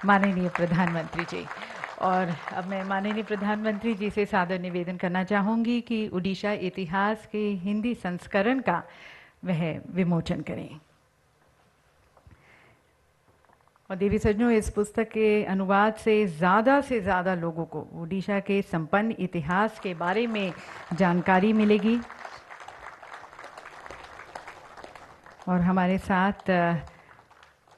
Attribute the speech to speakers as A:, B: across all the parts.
A: माननीय प्रधानमंत्री जी। और अब मैं माननीय प्रधानमंत्री जी से सादर निवेदन करना चाहूँगी कि ओडिशा इतिहास के हिंदी संस्करण का वह विमोचन करें। और देवी सज्जनों, इस पुस्तक के अनुवाद से ज़्यादा लोगों को ओडिशा के संपन्न इतिहास के बारे में जानकारी मिलेगी। और हमारे साथ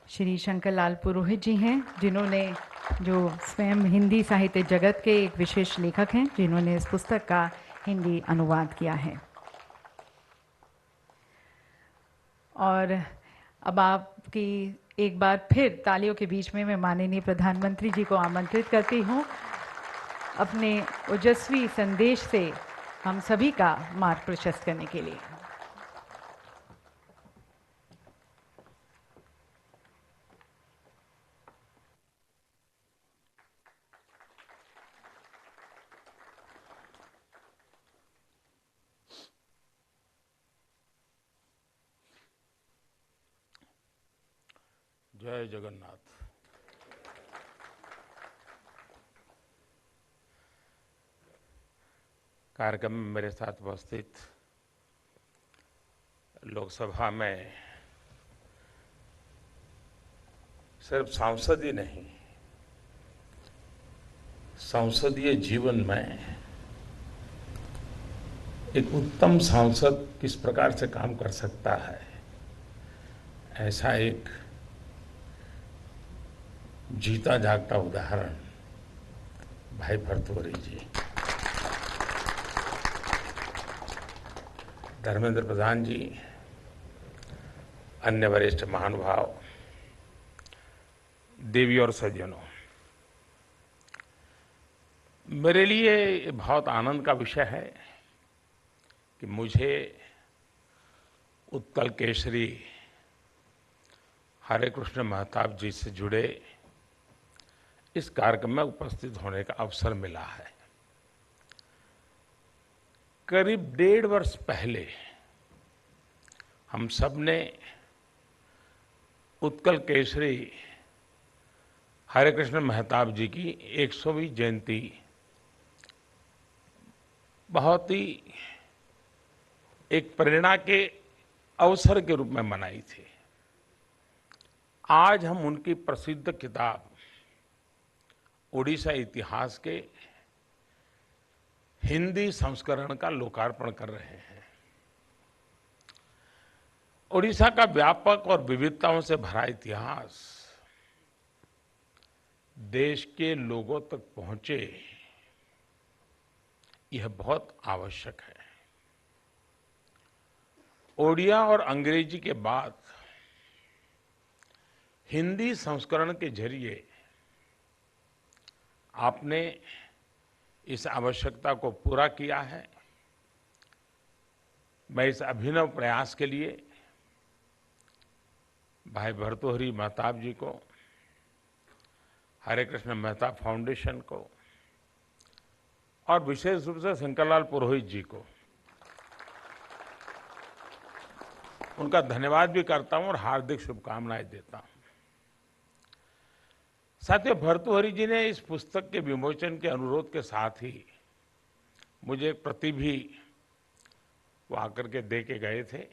A: श्री शंकर लाल पुरोहित जी हैं, जिन्होंने जो स्वयं हिंदी साहित्य जगत के एक विशेष लेखक हैं, जिन्होंने इस पुस्तक का हिंदी अनुवाद किया है। और अब आपकी एक बार फिर तालियों के बीच में मैं माननीय प्रधानमंत्री जी को आमंत्रित करती हूँ अपने ओजस्वी संदेश से हम सभी का मार्ग प्रशस्त करने के लिए।
B: जय जगन्नाथ। कार्यक्रम में मेरे साथ उपस्थित लोकसभा में सिर्फ सांसद ही नहीं, संसदीय जीवन में एक उत्तम सांसद किस प्रकार से काम कर सकता है, ऐसा एक जीता जागता उदाहरण भाई भर्तृहरि जी। धर्मेंद्र प्रधान जी, अन्य वरिष्ठ महानुभाव, देवी और सज्जनों, मेरे लिए बहुत आनंद का विषय है कि मुझे उत्कल केसरी हरे कृष्ण महताब जी से जुड़े इस कार्यक्रम में उपस्थित होने का अवसर मिला है। करीब 1.5 वर्ष पहले हम सब ने उत्कल केसरी हरे कृष्ण महताब जी की 100वीं जयंती बहुत ही एक प्रेरणा के अवसर के रूप में मनाई थी। आज हम उनकी प्रसिद्ध किताब ओडिशा इतिहास के हिंदी संस्करण का लोकार्पण कर रहे हैं। ओडिशा का व्यापक और विविधताओं से भरा इतिहास देश के लोगों तक पहुंचे, यह बहुत आवश्यक है। ओडिया और अंग्रेजी के बाद हिंदी संस्करण के जरिए आपने इस आवश्यकता को पूरा किया है। मैं इस अभिनव प्रयास के लिए भाई भर्तृहरि महताब जी को, हरे कृष्ण मेहता फाउंडेशन को और विशेष रूप से शंकरलाल पुरोहित जी को उनका धन्यवाद भी करता हूं और हार्दिक शुभकामनाएं देता हूं। साथियों, भर्तृहरि जी ने इस पुस्तक के विमोचन के अनुरोध के साथ ही मुझे एक प्रति भी वो आकर के दे के गए थे।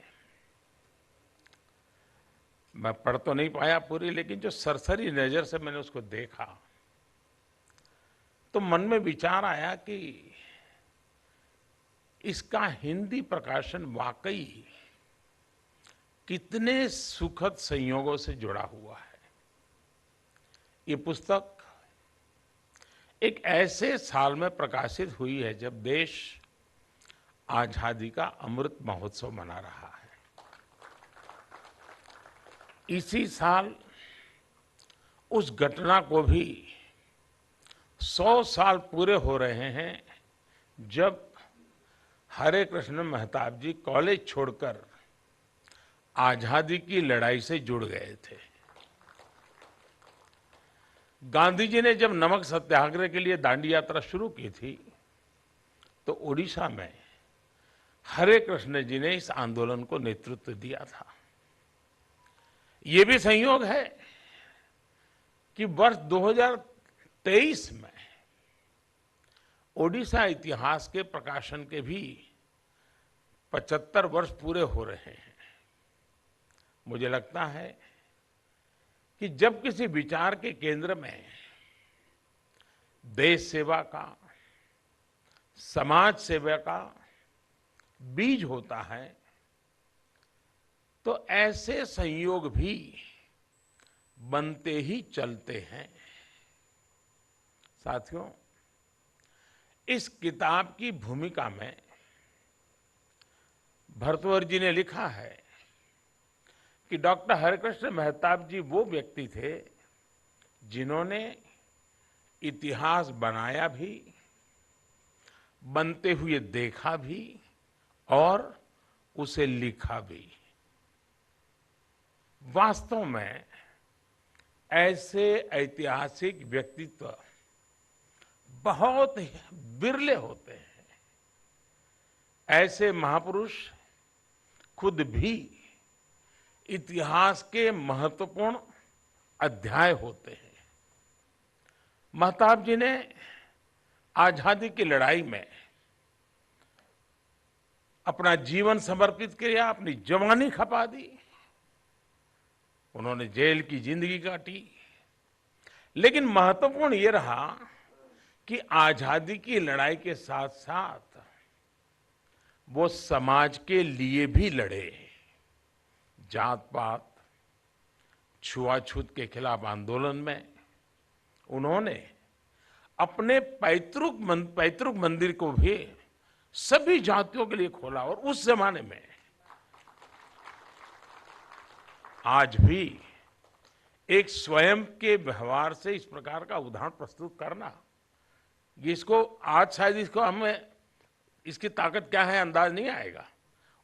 B: मैं पढ़ तो नहीं पाया पूरी, लेकिन जो सरसरी नजर से मैंने उसको देखा तो मन में विचार आया कि इसका हिंदी प्रकाशन वाकई कितने सुखद संयोगों से जुड़ा हुआ है। ये पुस्तक एक ऐसे साल में प्रकाशित हुई है जब देश आजादी का अमृत महोत्सव मना रहा है। इसी साल उस घटना को भी 100 साल पूरे हो रहे हैं जब हरे कृष्ण महताब जी कॉलेज छोड़कर आजादी की लड़ाई से जुड़ गए थे। गांधी जी ने जब नमक सत्याग्रह के लिए दांडी यात्रा शुरू की थी तो ओडिशा में हरे कृष्ण जी ने इस आंदोलन को नेतृत्व दिया था। ये भी संयोग है कि वर्ष 2023 में ओडिशा इतिहास के प्रकाशन के भी 75 वर्ष पूरे हो रहे हैं। मुझे लगता है कि जब किसी विचार के केंद्र में देश सेवा का, समाज सेवा का बीज होता है तो ऐसे संयोग भी बनते ही चलते हैं। साथियों, इस किताब की भूमिका में भर्तृहरि जी ने लिखा है कि डॉक्टर हरिकृष्ण मेहताब जी वो व्यक्ति थे जिन्होंने इतिहास बनाया भी, बनते हुए देखा भी और उसे लिखा भी। वास्तव में ऐसे ऐतिहासिक व्यक्तित्व बहुत विरले होते हैं। ऐसे महापुरुष खुद भी इतिहास के महत्वपूर्ण अध्याय होते हैं। मेहताब जी ने आजादी की लड़ाई में अपना जीवन समर्पित किया, अपनी जवानी खपा दी। उन्होंने जेल की जिंदगी काटी, लेकिन महत्वपूर्ण यह रहा कि आजादी की लड़ाई के साथ साथ वो समाज के लिए भी लड़े। जात पात, छुआछूत के खिलाफ आंदोलन में उन्होंने अपने पैतृक मंदिर को भी सभी जातियों के लिए खोला। और उस जमाने में आज भी एक स्वयं के व्यवहार से इस प्रकार का उदाहरण प्रस्तुत करना, इसको आज शायद इसको हमें इसकी ताकत क्या है अंदाज नहीं आएगा।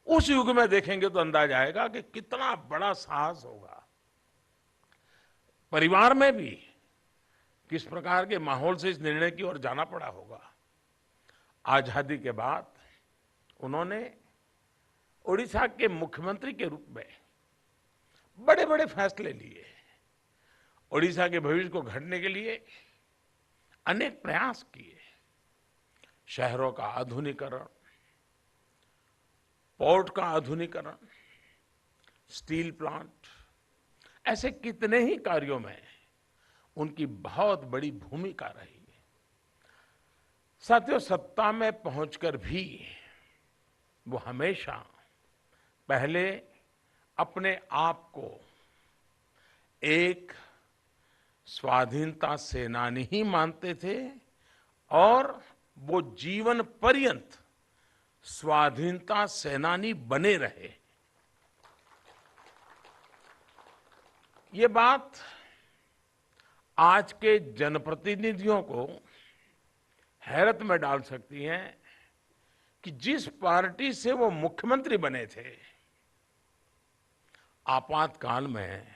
B: उस युग में देखेंगे तो अंदाज आएगा कि कितना बड़ा साहस होगा। परिवार में भी किस प्रकार के माहौल से इस निर्णय की ओर जाना पड़ा होगा। आजादी के बाद उन्होंने ओडिशा के मुख्यमंत्री के रूप में बड़े बड़े फैसले लिए। ओडिशा के भविष्य को गढ़ने के लिए अनेक प्रयास किए। शहरों का आधुनिकीकरण, पोर्ट का आधुनिकीकरण, स्टील प्लांट, ऐसे कितने ही कार्यों में उनकी बहुत बड़ी भूमिका रही। साथियों, सत्ता में पहुंचकर भी वो हमेशा पहले अपने आप को एक स्वाधीनता सेनानी ही मानते थे और वो जीवन पर्यंत स्वाधीनता सेनानी बने रहे। ये बात आज के जनप्रतिनिधियों को हैरत में डाल सकती है कि जिस पार्टी से वो मुख्यमंत्री बने थे, आपातकाल में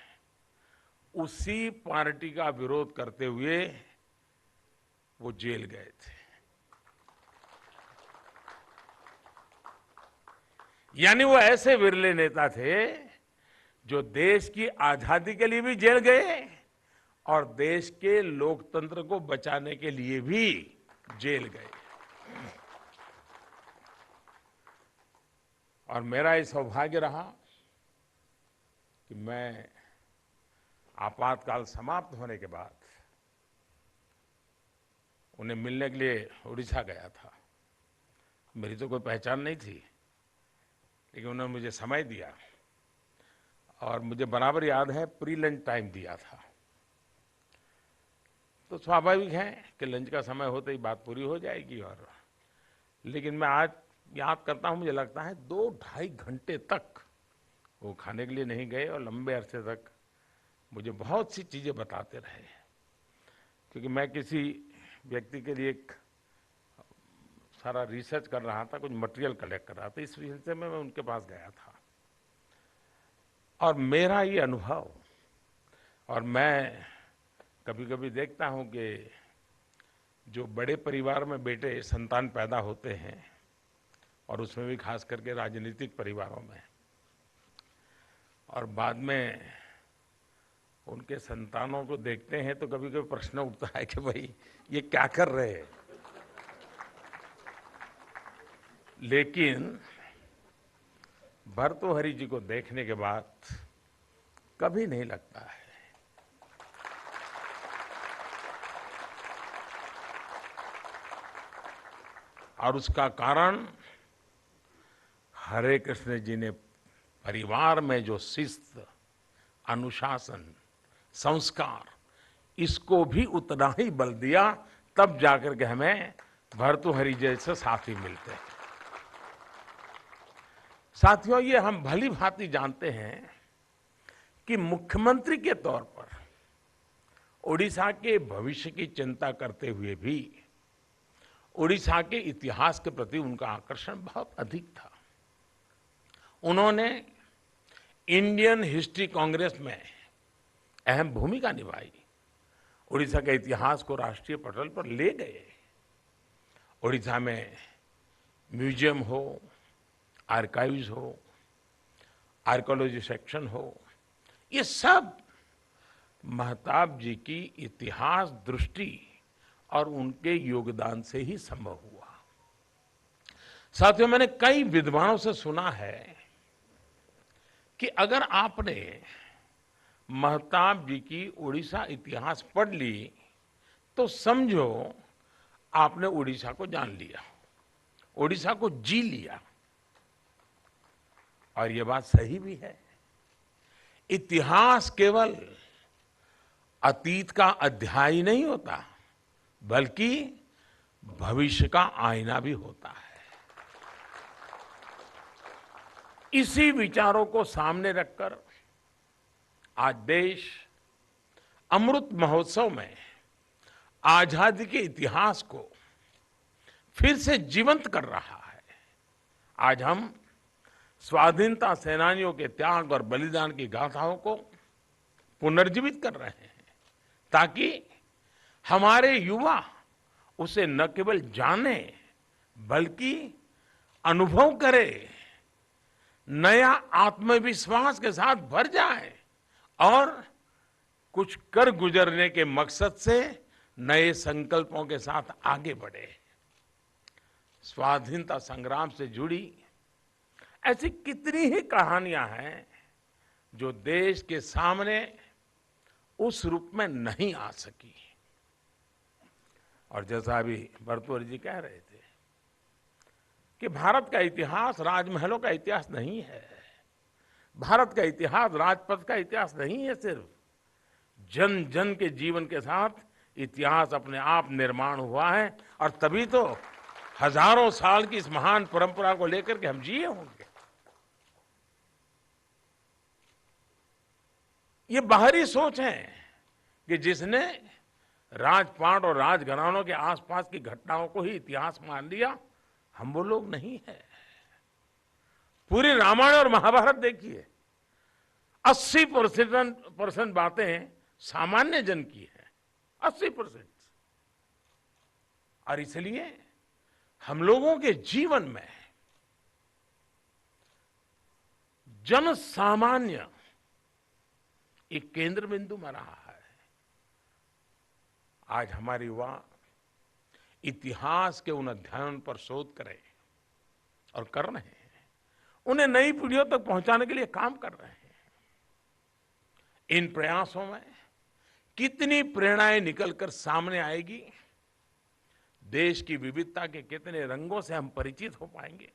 B: उसी पार्टी का विरोध करते हुए वो जेल गए थे। यानी वो ऐसे विरले नेता थे जो देश की आजादी के लिए भी जेल गए और देश के लोकतंत्र को बचाने के लिए भी जेल गए। और मेरा ये सौभाग्य रहा कि मैं आपातकाल समाप्त होने के बाद उन्हें मिलने के लिए उड़ीसा गया था। मेरी तो कोई पहचान नहीं थी, लेकिन उन्होंने मुझे समय दिया और मुझे बराबर याद है प्री लंच टाइम दिया था। तो स्वाभाविक है कि लंच का समय होते ही बात पूरी हो जाएगी। और लेकिन मैं आज याद करता हूँ, मुझे लगता है 2-2.5 घंटे तक वो खाने के लिए नहीं गए और लंबे अरसे तक मुझे बहुत सी चीज़ें बताते रहे। क्योंकि मैं किसी व्यक्ति के लिए एक सारा रिसर्च कर रहा था, कुछ मटेरियल कलेक्ट कर रहा था, इस विषय से मैं उनके पास गया था। और मेरा ये अनुभव, और मैं कभी कभी देखता हूँ कि जो बड़े परिवार में बेटे संतान पैदा होते हैं, और उसमें भी खास करके राजनीतिक परिवारों में, और बाद में उनके संतानों को देखते हैं तो कभी कभी प्रश्न उठता है कि भाई ये क्या कर रहे हैं। लेकिन भर्तृहरि जी को देखने के बाद कभी नहीं लगता है और उसका कारण हरे कृष्ण जी ने परिवार में जो शिस्त, अनुशासन, संस्कार, इसको भी उतना ही बल दिया, तब जाकर के हमें भर्तृहरि जैसे साथी मिलते हैं। साथियों, ये हम भली भांति जानते हैं कि मुख्यमंत्री के तौर पर ओडिशा के भविष्य की चिंता करते हुए भी ओडिशा के इतिहास के प्रति उनका आकर्षण बहुत अधिक था। उन्होंने इंडियन हिस्ट्री कांग्रेस में अहम भूमिका निभाई, ओडिशा के इतिहास को राष्ट्रीय पटल पर ले गए। ओडिशा में म्यूजियम हो, आर्काइव्स हो, आर्कियोलॉजी सेक्शन हो, ये सब महताब जी की इतिहास दृष्टि और उनके योगदान से ही संभव हुआ। साथियों, मैंने कई विद्वानों से सुना है कि अगर आपने महताब जी की उड़ीसा इतिहास पढ़ ली तो समझो आपने उड़ीसा को जान लिया, उड़ीसा को जी लिया। और ये बात सही भी है। इतिहास केवल अतीत का अध्याय नहीं होता, बल्कि भविष्य का आईना भी होता है। इसी विचारों को सामने रखकर आज देश अमृत महोत्सव में आजादी के इतिहास को फिर से जीवंत कर रहा है। आज हम स्वाधीनता सेनानियों के त्याग और बलिदान की गाथाओं को पुनर्जीवित कर रहे हैं, ताकि हमारे युवा उसे न केवल जाने बल्कि अनुभव करे, नया आत्मविश्वास के साथ भर जाए और कुछ कर गुजरने के मकसद से नए संकल्पों के साथ आगे बढ़े। स्वाधीनता संग्राम से जुड़ी ऐसी कितनी ही कहानियां हैं जो देश के सामने उस रूप में नहीं आ सकी। और जैसा अभी भर्तृहरि जी कह रहे थे कि भारत का इतिहास राजमहलों का इतिहास नहीं है, भारत का इतिहास राजपथ का इतिहास नहीं है। सिर्फ जन जन के जीवन के साथ इतिहास अपने आप निर्माण हुआ है, और तभी तो हजारों साल की इस महान परंपरा को लेकर के हम जिए होंगे। ये बाहरी सोच है कि जिसने राजपाट और राजघरानों के आसपास की घटनाओं को ही इतिहास मान लिया, हम वो लोग नहीं है। पूरी रामायण और महाभारत देखिए, 80% बातें सामान्य जन की है, 80%। और इसलिए हम लोगों के जीवन में जन सामान्य एक केंद्र बिंदु में रहा है। आज हमारे युवा इतिहास के उन अध्ययन पर शोध करें और कर रहे हैं, उन्हें नई पीढ़ियों तक पहुंचाने के लिए काम कर रहे हैं। इन प्रयासों में कितनी प्रेरणाएं निकलकर सामने आएगी, देश की विविधता के कितने रंगों से हम परिचित हो पाएंगे।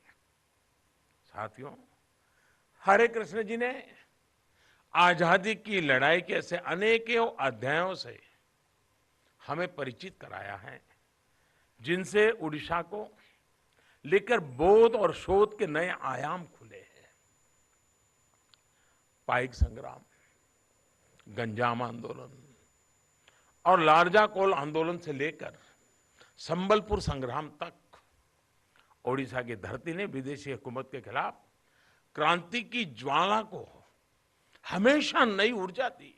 B: साथियों, हरे कृष्ण जी ने आजादी की लड़ाई के ऐसे अनेकों अध्यायों से हमें परिचित कराया है, जिनसे उड़ीसा को लेकर बोध और शोध के नए आयाम खुले हैं। पाइक संग्राम, गंजाम आंदोलन और लारजा कोल आंदोलन से लेकर संबलपुर संग्राम तक ओडिशा की धरती ने विदेशी हुकूमत के खिलाफ क्रांति की ज्वाला को हमेशा नई ऊर्जा दी।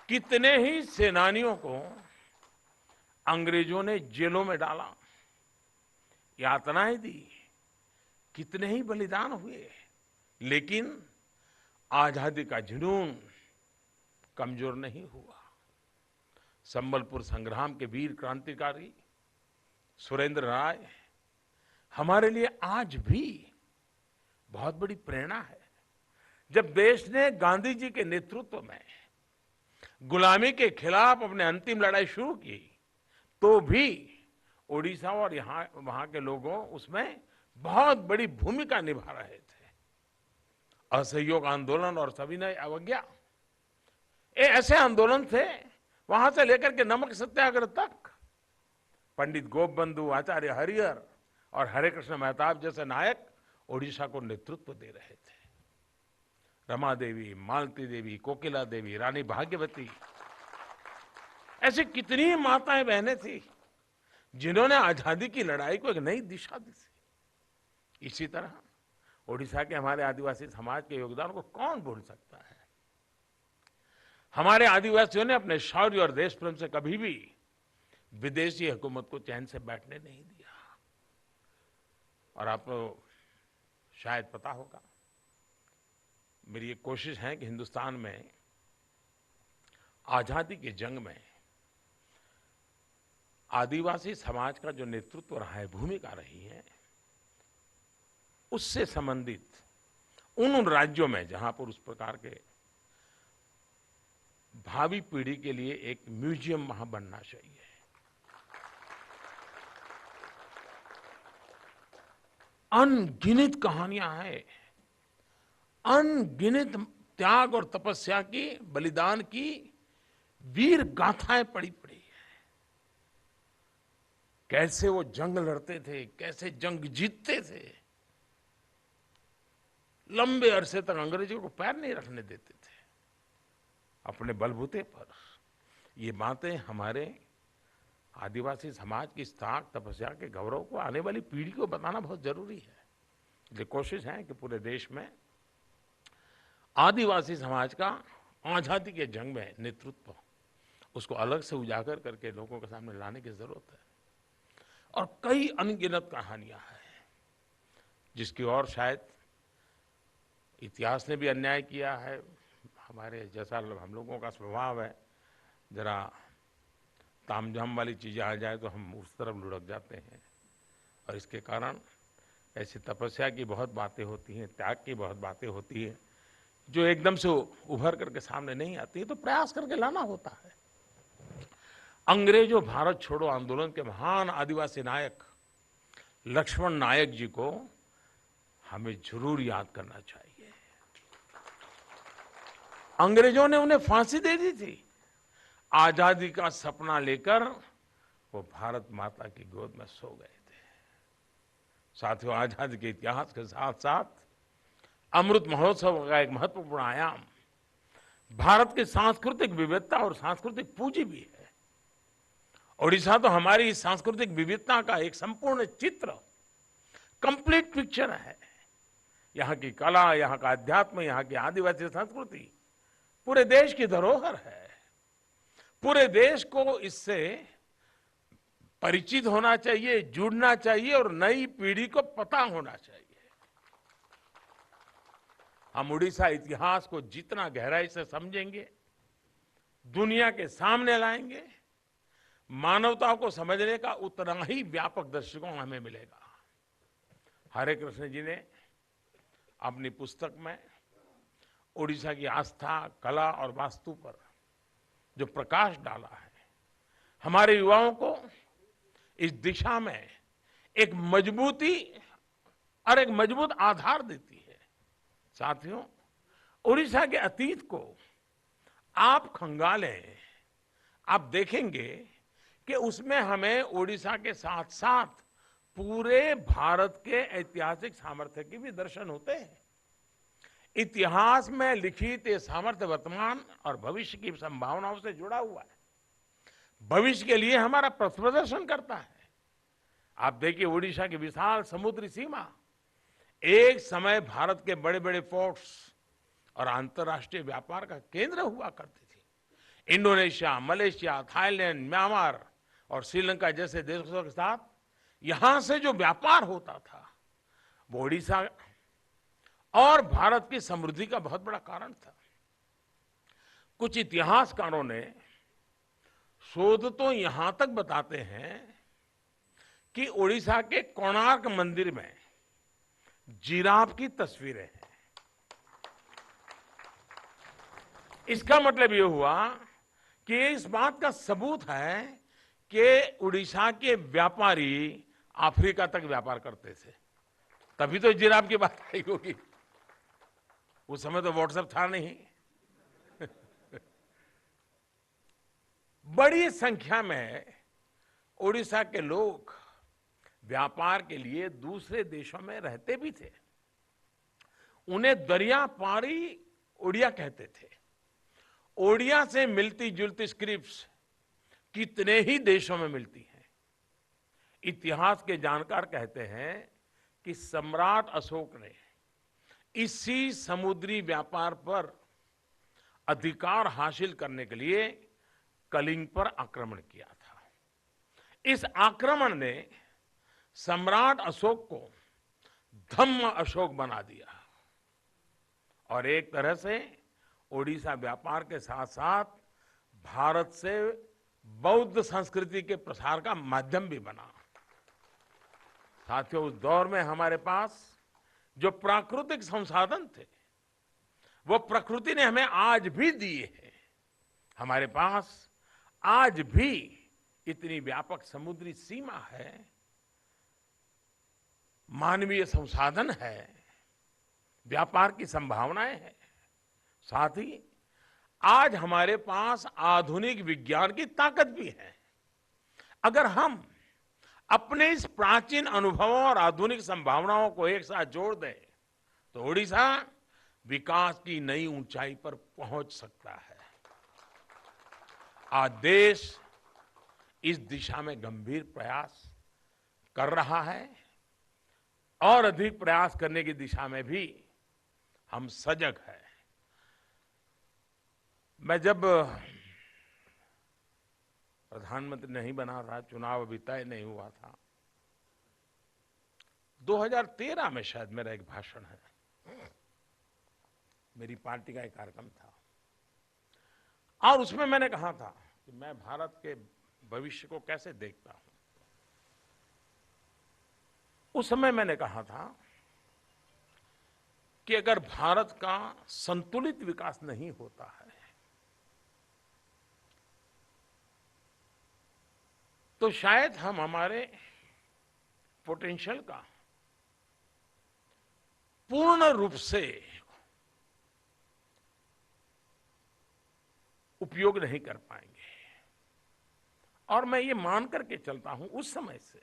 B: कितने ही सेनानियों को अंग्रेजों ने जेलों में डाला, यातनाएं दी, कितने ही बलिदान हुए, लेकिन आजादी का जुनून कमजोर नहीं हुआ। संबलपुर संग्राम के वीर क्रांतिकारी सुरेंद्र राय हमारे लिए आज भी बहुत बड़ी प्रेरणा है। जब देश ने गांधी जी के नेतृत्व में गुलामी के खिलाफ अपने अंतिम लड़ाई शुरू की, तो भी ओडिशा और वहां के लोगों उसमें बहुत बड़ी भूमिका निभा रहे थे। असहयोग आंदोलन और सविनय अवज्ञा, ये ऐसे आंदोलन थे, वहां से लेकर के नमक सत्याग्रह तक पंडित गोपबंधु, आचार्य हरिहर और हरे कृष्ण मेहताब जैसे नायक ओडिशा को नेतृत्व दे रहे थे। रमा देवी, मालती देवी, कोकिला देवी, रानी भाग्यवती, ऐसी कितनी माताएं बहनें थी जिन्होंने आजादी की लड़ाई को एक नई दिशा दी थी। इसी तरह ओडिशा के हमारे आदिवासी समाज के योगदान को कौन भूल सकता है। हमारे आदिवासियों ने अपने शौर्य और देश प्रेम से कभी भी विदेशी हुकूमत को चैन से बैठने नहीं दिया। और आपको शायद पता होगा, मेरी एक कोशिश है कि हिंदुस्तान में आजादी की जंग में आदिवासी समाज का जो नेतृत्व रहा है, भूमिका रही है, उससे संबंधित उन राज्यों में जहां पर उस प्रकार के भावी पीढ़ी के लिए एक म्यूजियम वहां बनना चाहिए। अनगिनत कहानियां हैं, अनगिनत त्याग और तपस्या की, बलिदान की वीर गाथाएं पड़ी पड़ी है। कैसे वो जंग लड़ते थे, कैसे जंग जीतते थे, लंबे अरसे तक अंग्रेजों को पैर नहीं रखने देते थे अपने बलबूते पर। ये बातें हमारे आदिवासी समाज की ताक, तपस्या के गौरव को आने वाली पीढ़ी को बताना बहुत जरूरी है। ये कोशिश है कि पूरे देश में आदिवासी समाज का आजादी के जंग में नेतृत्व, उसको अलग से उजागर करके लोगों के सामने लाने की जरूरत है। और कई अनगिनत कहानियां हैं जिसकी ओर शायद इतिहास ने भी अन्याय किया है। हमारे जैसा हम लोगों का स्वभाव है, जरा तामझाम वाली चीजें आ जाए तो हम उस तरफ लुढ़क जाते हैं, और इसके कारण ऐसी तपस्या की बहुत बातें होती हैं, त्याग की बहुत बातें होती हैं जो एकदम से उभर करके सामने नहीं आती है, तो प्रयास करके लाना होता है। अंग्रेजों भारत छोड़ो आंदोलन के महान आदिवासी नायक लक्ष्मण नायक जी को हमें जरूर याद करना चाहिए। अंग्रेजों ने उन्हें फांसी दे दी थी, आजादी का सपना लेकर वो भारत माता की गोद में सो गए थे। साथियों, आजादी के इतिहास के साथ साथ अमृत महोत्सव का एक महत्वपूर्ण आयाम भारत की सांस्कृतिक विविधता और सांस्कृतिक पूंजी भी है। ओडिशा तो हमारी इस सांस्कृतिक विविधता का एक संपूर्ण चित्र, कंप्लीट पिक्चर है। यहाँ की कला, यहाँ का अध्यात्म, यहाँ की आदिवासी संस्कृति पूरे देश की धरोहर है। पूरे देश को इससे परिचित होना चाहिए, जुड़ना चाहिए और नई पीढ़ी को पता होना चाहिए। हम उड़ीसा इतिहास को जितना गहराई से समझेंगे, दुनिया के सामने लाएंगे, मानवता को समझने का उतना ही व्यापक दृष्टिकोण हमें मिलेगा। हरे कृष्ण जी ने अपनी पुस्तक में उड़ीसा की आस्था, कला और वास्तु पर जो प्रकाश डाला है, हमारे युवाओं को इस दिशा में एक मजबूती और एक मजबूत आधार देती है। साथियों, उड़ीसा के अतीत को आप खंगालें, आप देखेंगे कि उसमें हमें उड़ीसा के साथ साथ पूरे भारत के ऐतिहासिक सामर्थ्य के भी दर्शन होते हैं। इतिहास में लिखित ये सामर्थ्य वर्तमान और भविष्य की संभावनाओं से जुड़ा हुआ है, भविष्य के लिए हमारा पथ प्रदर्शन करता है। आप देखिए, उड़ीसा की विशाल समुद्री सीमा एक समय भारत के बड़े बड़े पोर्ट्स और अंतर्राष्ट्रीय व्यापार का केंद्र हुआ करती थी। इंडोनेशिया, मलेशिया, थाईलैंड, म्यांमार और श्रीलंका जैसे देशों के साथ यहां से जो व्यापार होता था, वो उड़ीसा और भारत की समृद्धि का बहुत बड़ा कारण था। कुछ इतिहासकारों ने शोध तो यहां तक बताते हैं कि ओडिशा के कोणार्क मंदिर में जिराफ की तस्वीरें हैं। इसका मतलब यह हुआ कि इस बात का सबूत है कि उड़ीसा के व्यापारी अफ्रीका तक व्यापार करते थे, तभी तो जिराफ की बात आई होगी। उस समय तो व्हाट्सएप था नहीं। बड़ी संख्या में ओडिशा के लोग व्यापार के लिए दूसरे देशों में रहते भी थे। उन्हें दरिया पारी ओडिया कहते थे। ओडिया से मिलती जुलती स्क्रिप्ट्स कितने ही देशों में मिलती हैं। इतिहास के जानकार कहते हैं कि सम्राट अशोक ने इसी समुद्री व्यापार पर अधिकार हासिल करने के लिए कलिंग पर आक्रमण किया था। इस आक्रमण ने सम्राट अशोक को धम्म अशोक बना दिया और एक तरह से ओडिशा व्यापार के साथ साथ भारत से बौद्ध संस्कृति के प्रसार का माध्यम भी बना। साथियों, उस दौर में हमारे पास जो प्राकृतिक संसाधन थे वो प्रकृति ने हमें आज भी दिए हैं। हमारे पास आज भी इतनी व्यापक समुद्री सीमा है, मानवीय संसाधन है, व्यापार की संभावनाएं हैं। साथ ही आज हमारे पास आधुनिक विज्ञान की ताकत भी है। अगर हम अपने इस प्राचीन अनुभवों और आधुनिक संभावनाओं को एक साथ जोड़ दें तो ओडिशा विकास की नई ऊंचाई पर पहुंच सकता है। आज देश इस दिशा में गंभीर प्रयास कर रहा है और अधिक प्रयास करने की दिशा में भी हम सजग हैं। मैं जब प्रधानमंत्री नहीं बना था, चुनाव अभी तय नहीं हुआ था, 2013 में शायद मेरा एक भाषण है, मेरी पार्टी का एक कार्यक्रम था और उसमें मैंने कहा था कि मैं भारत के भविष्य को कैसे देखता हूं। उस समय मैंने कहा था कि अगर भारत का संतुलित विकास नहीं होता है तो शायद हम हमारे पोटेंशियल का पूर्ण रूप से उपयोग नहीं कर पाएंगे। और मैं ये मान करके चलता हूं उस समय से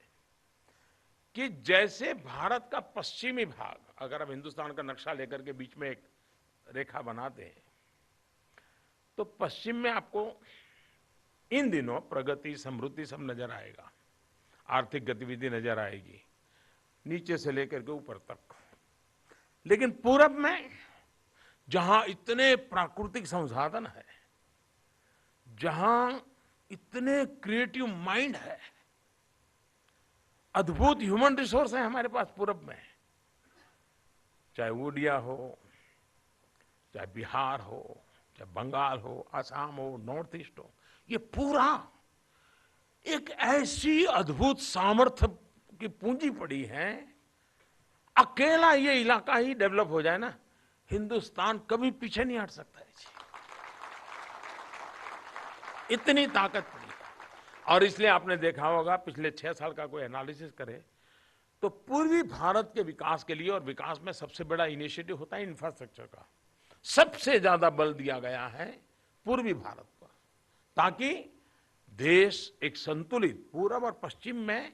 B: कि जैसे भारत का पश्चिमी भाग, अगर हम हिंदुस्तान का नक्शा लेकर के बीच में एक रेखा बनाते हैं तो पश्चिम में आपको इन दिनों प्रगति, समृद्धि सब नजर आएगा, आर्थिक गतिविधि नजर आएगी नीचे से लेकर के ऊपर तक। लेकिन पूरब में जहां इतने प्राकृतिक संसाधन है, जहां इतने क्रिएटिव माइंड है, अद्भुत ह्यूमन रिसोर्स है हमारे पास पूरब में, चाहे ओडिया हो, चाहे बिहार हो, चाहे बंगाल हो, असम हो, नॉर्थ ईस्ट हो, ये पूरा एक ऐसी अद्भुत सामर्थ्य की पूंजी पड़ी है। अकेला ये इलाका ही डेवलप हो जाए ना, हिंदुस्तान कभी पीछे नहीं हट सकता है। इतनी ताकत पड़ी। और इसलिए आपने देखा होगा पिछले 6 साल का कोई एनालिसिस करे तो पूर्वी भारत के विकास के लिए, और विकास में सबसे बड़ा इनिशिएटिव होता है इंफ्रास्ट्रक्चर का, सबसे ज्यादा बल दिया गया है पूर्वी भारत पर, ताकि देश एक संतुलित पूरब और पश्चिम में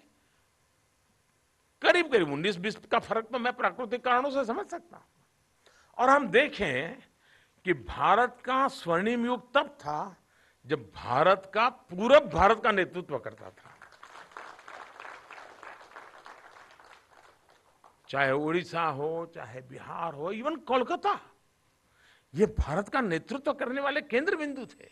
B: करीब करीब 19-20 का फर्क तो मैं प्राकृतिक कारणों से समझ सकता हूं। और हम देखें कि भारत का स्वर्णिम युग तब था जब भारत का पूरब भारत का नेतृत्व करता था। चाहे उड़ीसा हो, चाहे बिहार हो, इवन कोलकाता, ये भारत का नेतृत्व करने वाले केंद्र बिंदु थे।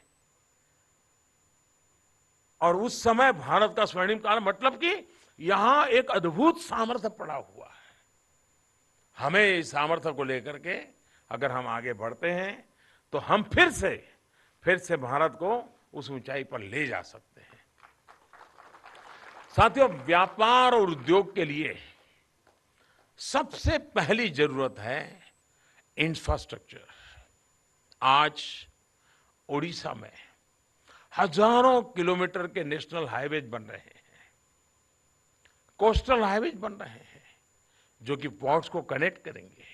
B: और उस समय भारत का स्वर्णिम काल मतलब कि यहां एक अद्भुत सामर्थ्य पड़ा हुआ है। हमें इस सामर्थ्य को लेकर के अगर हम आगे बढ़ते हैं तो हम फिर से फिर से भारत को उस ऊंचाई पर ले जा सकते हैं। साथियों, व्यापार और उद्योग के लिए सबसे पहली जरूरत है इंफ्रास्ट्रक्चर। आज ओडिशा में हजारों किलोमीटर के नेशनल हाईवेज बन रहे हैं, कोस्टल हाईवेज बन रहे हैं जो कि पोर्ट्स को कनेक्ट करेंगे।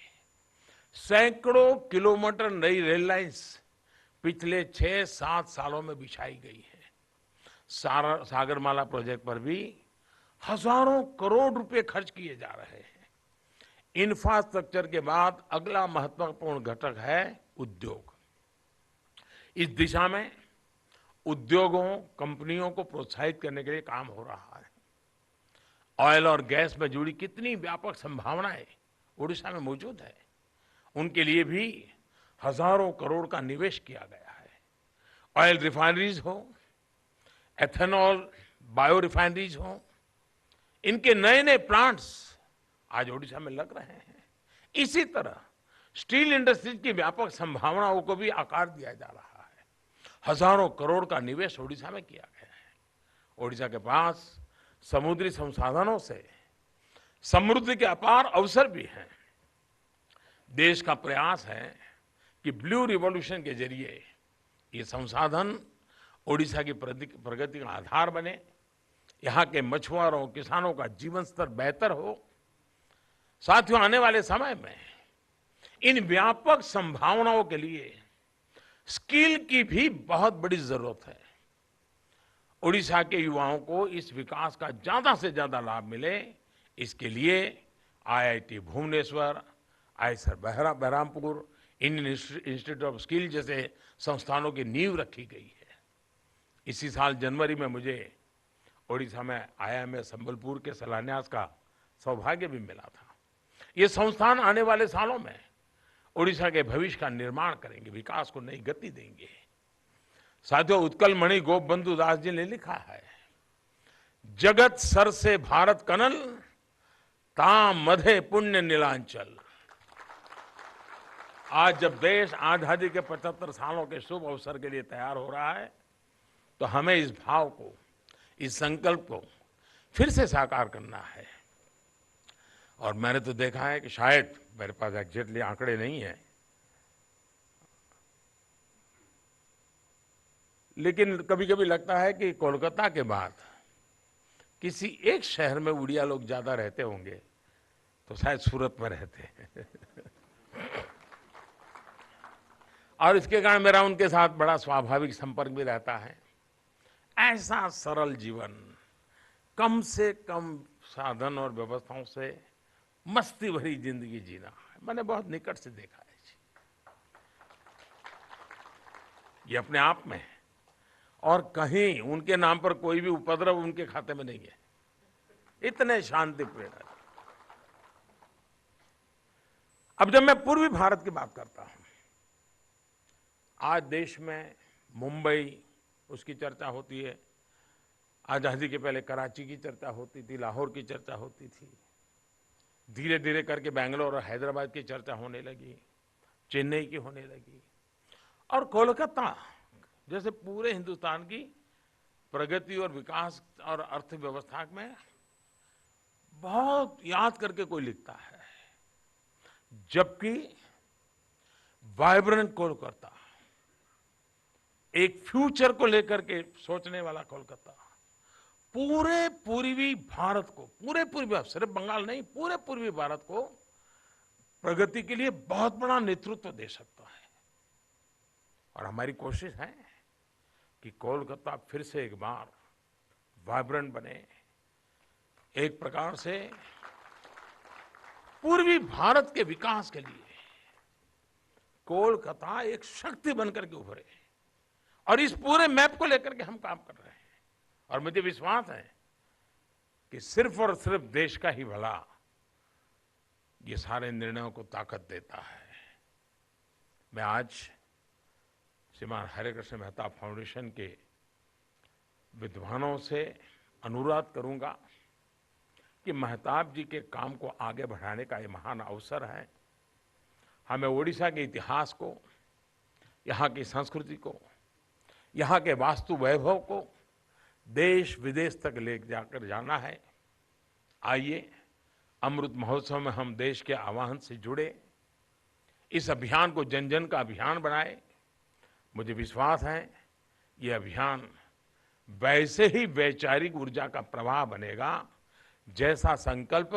B: सैकड़ों किलोमीटर नई रेल लाइंस पिछले 6-7 सालों में बिछाई गई है। सागरमाला प्रोजेक्ट पर भी हजारों करोड़ रुपए खर्च किए जा रहे हैं। इंफ्रास्ट्रक्चर के बाद अगला महत्वपूर्ण घटक है उद्योग। इस दिशा में उद्योगों, कंपनियों को प्रोत्साहित करने के लिए काम हो रहा है। ऑयल और गैस में जुड़ी कितनी व्यापक संभावनाएं ओडिशा में मौजूद है, उनके लिए भी हजारों करोड़ का निवेश किया गया है। ऑयल रिफाइनरीज हो, एथेनॉल, बायो रिफाइनरीज हो, इनके नए नए प्लांट्स आज ओडिशा में लग रहे हैं। इसी तरह स्टील इंडस्ट्रीज की व्यापक संभावनाओं को भी आकार दिया जा रहा है। हजारों करोड़ का निवेश ओडिशा में किया गया है। ओडिशा के पास समुद्री संसाधनों से समृद्धि के अपार अवसर भी हैं। देश का प्रयास है कि ब्लू रिवॉल्यूशन के जरिए ये संसाधन ओडिशा की प्रगति का आधार बने, यहाँ के मछुआरों, किसानों का जीवन स्तर बेहतर हो। साथियों, आने वाले समय में इन व्यापक संभावनाओं के लिए स्किल की भी बहुत बड़ी जरूरत है। ओडिशा के युवाओं को इस विकास का ज्यादा से ज्यादा लाभ मिले, इसके लिए IIT Bhubaneswar, ISR Berhampur, Indian Institute of Skill जैसे संस्थानों की नींव रखी गई है। इसी साल जनवरी में मुझे ओडिशा में आईआईएम संबलपुर के शिलान्यास का सौभाग्य भी मिला था। ये संस्थान आने वाले सालों में ओडिशा के भविष्य का निर्माण करेंगे, विकास को नई गति देंगे। साथियों, उत्कल मणि गोपबंधु दास जी ने लिखा है, जगत सर से भारत कनल, ताम मधे पुण्य नीलांचल। आज जब देश आजादी के 75 सालों के शुभ अवसर के लिए तैयार हो रहा है, तो हमें इस भाव को, इस संकल्प को फिर से साकार करना है। और मैंने तो देखा है कि शायद मेरे पास एग्जैक्टली आंकड़े नहीं है, लेकिन कभी कभी लगता है कि कोलकाता के बाद किसी एक शहर में उड़िया लोग ज्यादा रहते होंगे तो शायद सूरत में रहते हैं। और इसके कारण मेरा उनके साथ बड़ा स्वाभाविक संपर्क भी रहता है। ऐसा सरल जीवन, कम से कम साधन और व्यवस्थाओं से मस्ती भरी जिंदगी जीना मैंने बहुत निकट से देखा है जी। ये अपने आप में, और कहीं उनके नाम पर कोई भी उपद्रव उनके खाते में नहीं है, इतने शांतिप्रिय। अब जब मैं पूर्वी भारत की बात करता हूं, आज देश में मुंबई, उसकी चर्चा होती है। आजादी के पहले कराची की चर्चा होती थी, लाहौर की चर्चा होती थी। धीरे धीरे करके बेंगलोर और हैदराबाद की चर्चा होने लगी, चेन्नई की होने लगी, और कोलकाता जैसे पूरे हिंदुस्तान की प्रगति और विकास और अर्थव्यवस्था में बहुत याद करके कोई लिखता है। जबकि वाइब्रेंट कोलकाता, एक फ्यूचर को लेकर के सोचने वाला कोलकाता, पूरे पूर्वी भारत को, सिर्फ बंगाल नहीं, पूरे पूर्वी भारत को प्रगति के लिए बहुत बड़ा नेतृत्व दे सकता है। और हमारी कोशिश है कि कोलकाता फिर से एक बार वाइब्रेंट बने, एक प्रकार से पूर्वी भारत के विकास के लिए कोलकाता एक शक्ति बनकर के उभरे। और इस पूरे मैप को लेकर के हम काम कर रहे हैं, और मुझे विश्वास है कि सिर्फ और सिर्फ देश का ही भला ये सारे निर्णयों को ताकत देता है। मैं आज श्रीमान हरे कृष्ण मेहता फाउंडेशन के विद्वानों से अनुरोध करूंगा कि मेहताब जी के काम को आगे बढ़ाने का ये महान अवसर है। हमें ओडिशा के इतिहास को, यहाँ की संस्कृति को यहाँ के वास्तु वैभव को देश विदेश तक ले जाकर जाना है। आइए अमृत महोत्सव में हम देश के आह्वान से जुड़े, इस अभियान को जन जन का अभियान बनाए। मुझे विश्वास है ये अभियान वैसे ही वैचारिक ऊर्जा का प्रवाह बनेगा जैसा संकल्प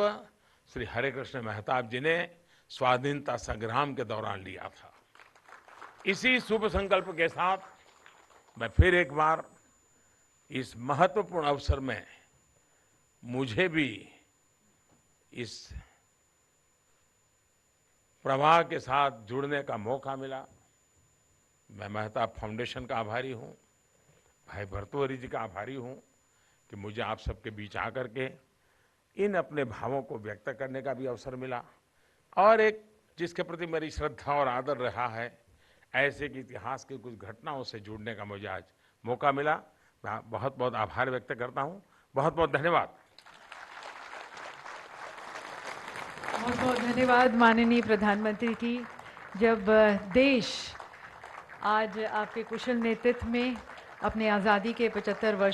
B: श्री हरे कृष्ण मेहताब जी ने स्वाधीनता संग्राम के दौरान लिया था। इसी शुभ संकल्प के साथ मैं फिर एक बार इस महत्वपूर्ण अवसर में मुझे भी इस प्रवाह के साथ जुड़ने का मौका मिला। मैं मेहताब फाउंडेशन का आभारी हूँ, भाई भर्तृहरि जी का आभारी हूँ कि मुझे आप सबके बीच आकर के इन अपने भावों को व्यक्त करने का भी अवसर मिला, और एक जिसके प्रति मेरी श्रद्धा और आदर रहा है, ऐसे कि इतिहास की कुछ घटनाओं से जुड़ने का मुझे आज मौका मिला। मैं बहुत बहुत आभार व्यक्त करता हूँ। बहुत बहुत धन्यवाद।
A: बहुत बहुत धन्यवाद माननीय प्रधानमंत्री जी। जब देश आज आपके कुशल नेतृत्व में अपने आज़ादी के 75 वर्ष